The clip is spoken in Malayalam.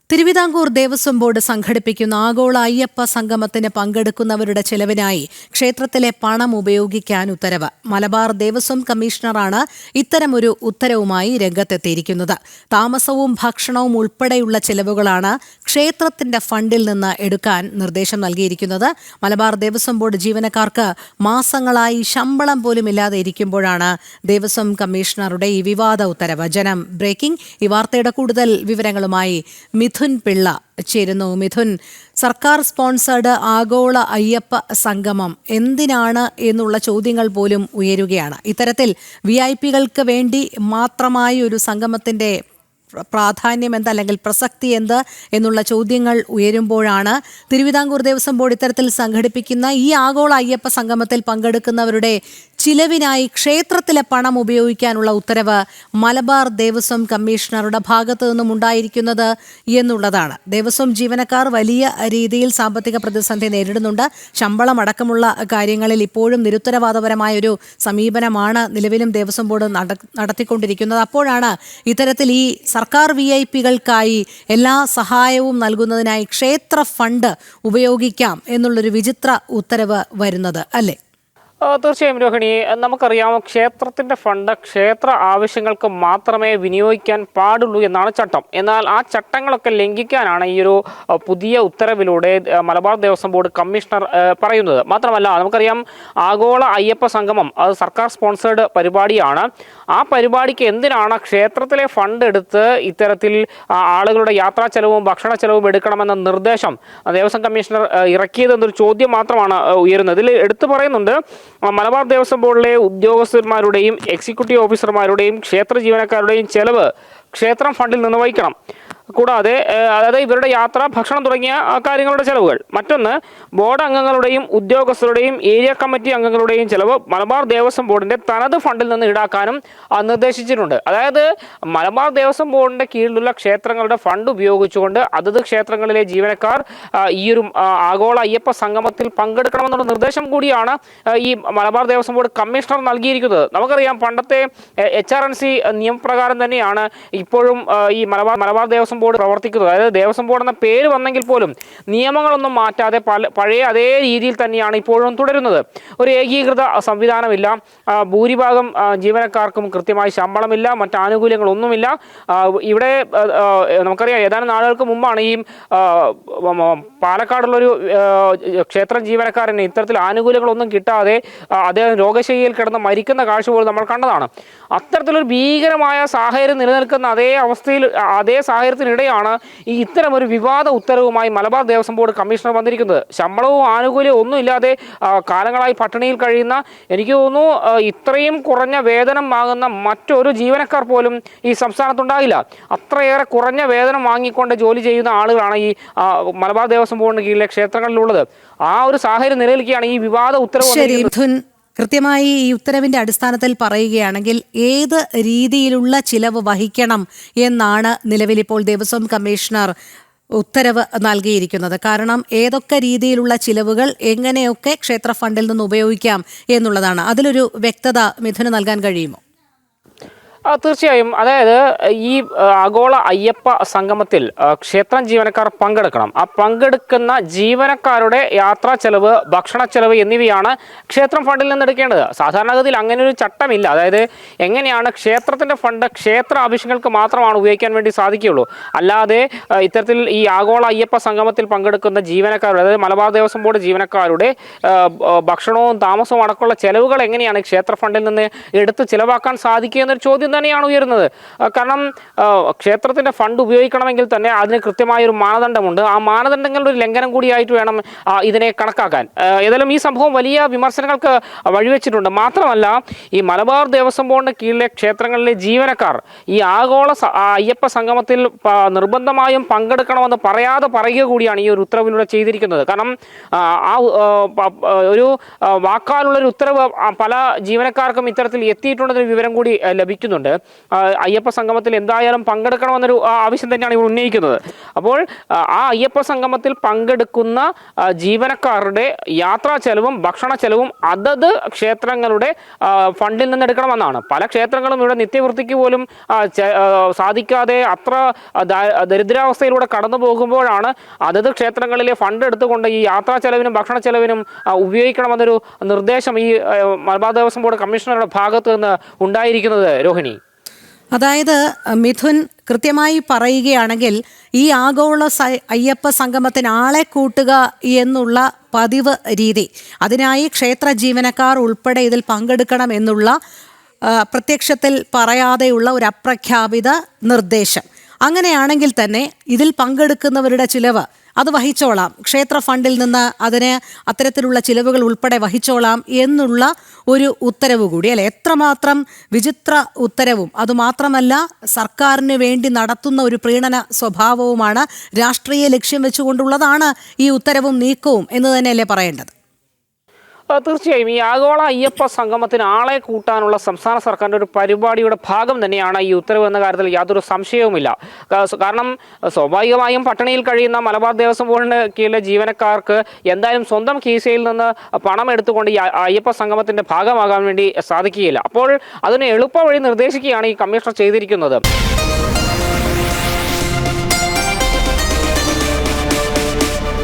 തിരുവിതാംകൂർ ദേവസ്വം ബോർഡ് സംഘടിപ്പിക്കുന്ന ആഗോള അയ്യപ്പ സംഗമത്തിന് പങ്കെടുക്കുന്നവരുടെ ചെലവിനായി ക്ഷേത്രത്തിലെ പണം ഉപയോഗിക്കാൻ ഉത്തരവ്. മലബാർ ദേവസ്വം കമ്മീഷണറാണ് ഇത്തരമൊരു ഉത്തരവുമായി രംഗത്തെത്തിയിരിക്കുന്നത്. താമസവും ഭക്ഷണവും ഉൾപ്പെടെയുള്ള ചെലവുകളാണ് ക്ഷേത്രത്തിന്റെ ഫണ്ടിൽ നിന്ന് എടുക്കാൻ നിർദ്ദേശം നൽകിയിരിക്കുന്നത്. മലബാർ ദേവസ്വം ബോർഡ് ജീവനക്കാർക്ക് മാസങ്ങളായി ശമ്പളം പോലും ഇല്ലാതെ ഇരിക്കുമ്പോഴാണ് ദേവസ്വം കമ്മീഷണറുടെ ഈ വിവാദ ഉത്തരവ്. ജനം ബ്രേക്കിംഗ്. ഈ വാർത്തയുടെ കൂടുതൽ വിവരങ്ങളുമായി മിഥുൻ പിള്ള ചേരുന്നു. മിഥുൻ, സർക്കാർ സ്പോൺസേർഡ് ആഗോള അയ്യപ്പ സംഗമം എന്തിനാണ് എന്നുള്ള ചോദ്യങ്ങൾ പോലും ഉയരുകയാണ്. ഇത്തരത്തിൽ VIP-കൾക്ക് വേണ്ടി മാത്രമായി ഒരു സംഗമത്തിന്റെ പ്രാധാന്യം എന്ത്, അല്ലെങ്കിൽ പ്രസക്തി എന്ത് എന്നുള്ള ചോദ്യങ്ങൾ ഉയരുമ്പോഴാണ് തിരുവിതാംകൂർ ദേവസ്വം ബോർഡ് ഇത്തരത്തിൽ സംഘടിപ്പിക്കുന്ന ഈ ആഗോള അയ്യപ്പ സംഗമത്തിൽ പങ്കെടുക്കുന്നവരുടെ ചിലവിനായി ക്ഷേത്രത്തിലെ പണം ഉപയോഗിക്കാനുള്ള ഉത്തരവ് മലബാർ ദേവസ്വം കമ്മീഷണറുടെ ഭാഗത്തു നിന്നും ഉണ്ടായിരിക്കുന്നത് എന്നുള്ളതാണ്. ദേവസ്വം ജീവനക്കാർ വലിയ രീതിയിൽ സാമ്പത്തിക പ്രതിസന്ധി നേരിടുന്നുണ്ട്. ശമ്പളം അടക്കമുള്ള കാര്യങ്ങളിൽ ഇപ്പോഴും നിരുത്തരവാദപരമായ ഒരു സമീപനമാണ് നിലവിലും ദേവസ്വം ബോർഡ് നടത്തിക്കൊണ്ടിരിക്കുന്നത്. അപ്പോഴാണ് ഇത്തരത്തിൽ ഈ സർക്കാർ VIP-കൾക്കായി എല്ലാ സഹായവും നൽകുന്നതിനായി ക്ഷേത്ര ഫണ്ട് ഉപയോഗിക്കാം എന്നുള്ളൊരു വിചിത്ര ഉത്തരവ് വരുന്നത്, അല്ലേ? തീർച്ചയായും രോഹിണി, നമുക്കറിയാം ക്ഷേത്രത്തിന്റെ ഫണ്ട് ക്ഷേത്ര ആവശ്യങ്ങൾക്ക് മാത്രമേ വിനിയോഗിക്കാൻ പാടുള്ളൂ എന്നാണ് ചട്ടം. എന്നാൽ ആ ചട്ടങ്ങളൊക്കെ ലംഘിക്കാനാണ് ഈ ഒരു പുതിയ ഉത്തരവിലൂടെ മലബാർ ദേവസ്വം ബോർഡ് കമ്മീഷണർ പറയുന്നത്. മാത്രമല്ല, നമുക്കറിയാം ആഗോള അയ്യപ്പ സംഗമം അത് സർക്കാർ സ്പോൺസേർഡ് പരിപാടിയാണ്. ആ പരിപാടിക്ക് എന്തിനാണ് ക്ഷേത്രത്തിലെ ഫണ്ട് എടുത്ത് ഇത്തരത്തിൽ ആളുകളുടെ യാത്രാ ചെലവും ഭക്ഷണ ചെലവും എടുക്കണമെന്ന നിർദ്ദേശം ദേവസ്വം കമ്മീഷണർ ഇറക്കിയതെന്നൊരു ചോദ്യം മാത്രമാണ് ഉയരുന്നത്. ഇതിൽ എടുത്തു പറയുന്നുണ്ട്, മലബാർ ദേവസ്വം ബോർഡിലെ ഉദ്യോഗസ്ഥന്മാരുടെയും എക്സിക്യൂട്ടീവ് ഓഫീസർമാരുടെയും ക്ഷേത്ര ജീവനക്കാരുടെയും ചെലവ് ക്ഷേത്രം ഫണ്ടിൽ നിന്ന് വഹിക്കണം. കൂടാതെ അതായത് ഇവരുടെ യാത്ര, ഭക്ഷണം തുടങ്ങിയ കാര്യങ്ങളുടെ ചെലവുകൾ. മറ്റൊന്ന്, ബോർഡ് അംഗങ്ങളുടെയും ഉദ്യോഗസ്ഥരുടെയും ഏരിയ കമ്മിറ്റി അംഗങ്ങളുടെയും ചെലവ് മലബാർ ദേവസ്വം ബോർഡിന്റെ തനത് ഫണ്ടിൽ നിന്ന് ഈടാക്കാനും നിർദ്ദേശിച്ചിട്ടുണ്ട്. അതായത് മലബാർ ദേവസ്വം ബോർഡിന്റെ കീഴിലുള്ള ക്ഷേത്രങ്ങളുടെ ഫണ്ട് ഉപയോഗിച്ചുകൊണ്ട് അതത് ക്ഷേത്രങ്ങളിലെ ജീവനക്കാർ ഈ ഒരു ആഗോള അയ്യപ്പ സംഗമത്തിൽ പങ്കെടുക്കണമെന്നുള്ള നിർദ്ദേശം കൂടിയാണ് ഈ മലബാർ ദേവസ്വം ബോർഡ് കമ്മീഷണർ നൽകിയിരിക്കുന്നത്. നമുക്കറിയാം, പണ്ടത്തെ HRNC നിയമപ്രകാരം തന്നെയാണ് ഇപ്പോഴും ഈ മലബാർ ദേവസ്വം ബോർഡ് പ്രവർത്തിക്കുന്നത്. അതായത് ദേവസ്വം ബോർഡ് എന്ന പേര് വന്നെങ്കിൽ പോലും നിയമങ്ങളൊന്നും മാറ്റാതെ പഴയ അതേ രീതിയിൽ തന്നെയാണ് ഇപ്പോഴും തുടരുന്നത്. ഒരു ഏകീകൃത സംവിധാനമില്ല. ഭൂരിഭാഗം ജീവനക്കാർക്കും കൃത്യമായി ശമ്പളമില്ല, മറ്റ് ആനുകൂല്യങ്ങളൊന്നുമില്ല. ഇവിടെ നമുക്കറിയാം, ഏതാനും നാളുകൾക്ക് മുമ്പാണ് ഈ പാലക്കാടുള്ളൊരു ക്ഷേത്ര ജീവനക്കാരന് ഇത്തരത്തിൽ ആനുകൂല്യങ്ങളൊന്നും കിട്ടാതെ അദ്ദേഹം രോഗശയ്യയിൽ കിടന്ന് മരിക്കുന്ന കാഴ്ച പോലും നമ്മൾ കണ്ടതാണ്. അത്തരത്തിലൊരു ഭീകരമായ സാഹചര്യം നിലനിൽക്കുന്ന അതേ സാഹചര്യത്തിനിടെയാണ് ഈ ഇത്തരം ഒരു വിവാദ ഉത്തരവുമായി മലബാർ ദേവസ്വം ബോർഡ് കമ്മീഷണർ വന്നിരിക്കുന്നത്. ശമ്പളവും ആനുകൂല്യവും ഒന്നും ഇല്ലാതെ കാലങ്ങളായി പട്ടിണിയിൽ കഴിയുന്ന, എനിക്ക് തോന്നുന്നു ഇത്രയും കുറഞ്ഞ വേതനം വാങ്ങുന്ന മറ്റൊരു ജീവനക്കാർ പോലും ഈ സംസ്ഥാനത്തുണ്ടാകില്ല. അത്രയേറെ കുറഞ്ഞ വേതനം വാങ്ങിക്കൊണ്ട് ജോലി ചെയ്യുന്ന ആളുകളാണ് ഈ മലബാർ ദേവസ്വം ബോർഡിന് കീഴിലെ ക്ഷേത്രങ്ങളിലുള്ളത്. ആ ഒരു സാഹചര്യം നിലനിൽക്കുകയാണ് ഈ വിവാദ ഉത്തരവ്. കൃത്യമായി ഈ ഉത്തരവിന്റെ അടിസ്ഥാനത്തിൽ പറയുകയാണെങ്കിൽ ഏത് രീതിയിലുള്ള ചിലവ് വഹിക്കണം എന്നാണ് നിലവിലിപ്പോൾ ദേവസ്വം കമ്മീഷണർ ഉത്തരവ് നൽകിയിരിക്കുന്നത്? കാരണം ഏതൊക്കെ രീതിയിലുള്ള ചിലവുകൾ എങ്ങനെയൊക്കെ ക്ഷേത്ര ഫണ്ടിൽ നിന്ന് ഉപയോഗിക്കാം എന്നുള്ളതാണ്. അതിലൊരു വ്യക്തത മിഥുന് നൽകാൻ കഴിയുമോ? തീർച്ചയായും. അതായത് ഈ ആഗോള അയ്യപ്പ സംഗമത്തിൽ ക്ഷേത്രം ജീവനക്കാർ പങ്കെടുക്കണം. ആ പങ്കെടുക്കുന്ന ജീവനക്കാരുടെ യാത്രാ ചെലവ്, ഭക്ഷണ ചെലവ് എന്നിവയാണ് ക്ഷേത്രം ഫണ്ടിൽ നിന്ന് എടുക്കേണ്ടത്. സാധാരണഗതിയിൽ അങ്ങനെ ഒരു ചട്ടമില്ല. അതായത് എങ്ങനെയാണ് ക്ഷേത്രത്തിന്റെ ഫണ്ട് ക്ഷേത്ര ആവശ്യങ്ങൾക്ക് മാത്രമാണ് ഉപയോഗിക്കാൻ വേണ്ടി സാധിക്കുകയുള്ളൂ. അല്ലാതെ ഇത്തരത്തിൽ ഈ ആഗോള അയ്യപ്പ സംഗമത്തിൽ പങ്കെടുക്കുന്ന ജീവനക്കാരുടെ, അതായത് മലബാർ ദേവസ്വം ബോർഡ് ജീവനക്കാരുടെ ഭക്ഷണവും താമസവും അടക്കമുള്ള ചെലവുകൾ എങ്ങനെയാണ് ക്ഷേത്ര ഫണ്ടിൽ നിന്ന് എടുത്ത് ചിലവാക്കാൻ സാധിക്കുക എന്നൊരു ചോദ്യം തന്നെയാണ് ഉയരുന്നത്. കാരണം ക്ഷേത്രത്തിന്റെ ഫണ്ട് ഉപയോഗിക്കണമെങ്കിൽ തന്നെ അതിന് കൃത്യമായൊരു മാനദണ്ഡമുണ്ട്. ആ മാനദണ്ഡങ്ങളുടെ ഒരു ലംഘനം കൂടിയായിട്ട് വേണം ഇതിനെ കണക്കാക്കാൻ. ഏതായാലും ഈ സംഭവം വലിയ വിമർശനങ്ങൾക്ക് വഴിവെച്ചിട്ടുണ്ട്. മാത്രമല്ല, ഈ മലബാർ ദേവസ്വം ബോർഡിന് കീഴിലെ ക്ഷേത്രങ്ങളിലെ ജീവനക്കാർ ഈ ആഗോള അയ്യപ്പ സംഗമത്തിൽ നിർബന്ധമായും പങ്കെടുക്കണമെന്ന് പറയുക കൂടിയാണ് ഈ ഒരു ഉത്തരവിലൂടെ ചെയ്തിരിക്കുന്നത്. കാരണം ഒരു വാക്കാലുള്ളൊരു ഉത്തരവ് പല ജീവനക്കാർക്കും ഇത്തരത്തിൽ എത്തിയിട്ടുണ്ടെന്നൊരു വിവരം കൂടി ലഭിക്കുന്നുണ്ട്. പറഞ്ഞുകൊണ്ട് അയ്യപ്പ സംഗമത്തിൽ എന്തായാലും പങ്കെടുക്കണമെന്നൊരു ആവശ്യം തന്നെയാണ് ഇവർ ഉന്നയിക്കുന്നത്. അപ്പോൾ ആ അയ്യപ്പ സംഗമത്തിൽ പങ്കെടുക്കുന്ന ജീവനക്കാരുടെ യാത്രാ ചെലവും ഭക്ഷണ ചെലവും അതത് ക്ഷേത്രങ്ങളുടെ ഫണ്ടിൽ നിന്ന് എടുക്കണമെന്നാണ്. പല ക്ഷേത്രങ്ങളും ഇവിടെ നിത്യവൃത്തിക്ക് പോലും സാധിക്കാതെ അത്ര ദരിദ്രാവസ്ഥയിലൂടെ കടന്നു പോകുമ്പോഴാണ് അതത് ക്ഷേത്രങ്ങളിലെ ഫണ്ട് എടുത്തുകൊണ്ട് ഈ യാത്രാ ചെലവിനും ഭക്ഷണ ചെലവിനും ഉപയോഗിക്കണമെന്നൊരു നിർദ്ദേശം ഈ മലബാർ ദേവസ്വം ബോർഡ് കമ്മീഷണറുടെ ഭാഗത്ത് നിന്ന് ഉണ്ടായിരിക്കുന്നത്. രോഹിണി, അതായത് മിഥുൻ കൃത്യമായി പറയുകയാണെങ്കിൽ ഈ ആഗോള അയ്യപ്പ സംഗമത്തിന് ആളെ കൂട്ടുക എന്നുള്ള പതിവ് രീതി, അതിനായി ക്ഷേത്ര ജീവനക്കാർ ഉൾപ്പെടെ ഇതിൽ പങ്കെടുക്കണം എന്നുള്ള പ്രത്യക്ഷത്തിൽ പറയാതെയുള്ള ഒരു അപ്രഖ്യാപിത നിർദ്ദേശം, അങ്ങനെയാണെങ്കിൽ തന്നെ ഇതിൽ പങ്കെടുക്കുന്നവരുടെ ചിലവ് അത് വഹിച്ചോളാം, ക്ഷേത്ര ഫണ്ടിൽ നിന്ന് അതിന് അത്തരത്തിലുള്ള ചിലവുകൾ ഉൾപ്പെടെ വഹിച്ചോളാം എന്നുള്ള ഒരു ഉത്തരവ് കൂടി അല്ലെ. എത്രമാത്രം വിചിത്ര ഉത്തരവും, അതുമാത്രമല്ല സർക്കാരിന് വേണ്ടി നടത്തുന്ന ഒരു പ്രീണന സ്വഭാവവുമാണ്, രാഷ്ട്രീയ ലക്ഷ്യം വെച്ചുകൊണ്ടുള്ളതാണ് ഈ ഉത്തരവും നീക്കവും എന്ന് തന്നെയല്ലേ പറയേണ്ടത്? തീർച്ചയായും ഈ ആഗോള അയ്യപ്പ സംഗമത്തിന് ആളെ കൂട്ടാനുള്ള സംസ്ഥാന സർക്കാരിൻ്റെ ഒരു പരിപാടിയുടെ ഭാഗം തന്നെയാണ് ഈ ഉത്തരവ് എന്ന കാര്യത്തിൽ യാതൊരു സംശയവുമില്ല. കാരണം സ്വാഭാവികമായും പട്ടിണിയിൽ കഴിയുന്ന മലബാർ ദേവസ്വം ബോർഡിന് കീഴിലെ ജീവനക്കാർക്ക് എന്തായാലും സ്വന്തം കീശയിൽ നിന്ന് പണം എടുത്തുകൊണ്ട് ഈ അയ്യപ്പ സംഗമത്തിൻ്റെ ഭാഗമാകാൻ വേണ്ടി സാധിക്കുകയില്ല. അപ്പോൾ അതിന് എളുപ്പ വഴി നിർദ്ദേശിക്കുകയാണ് ഈ കമ്മീഷണർ ചെയ്തിരിക്കുന്നത്.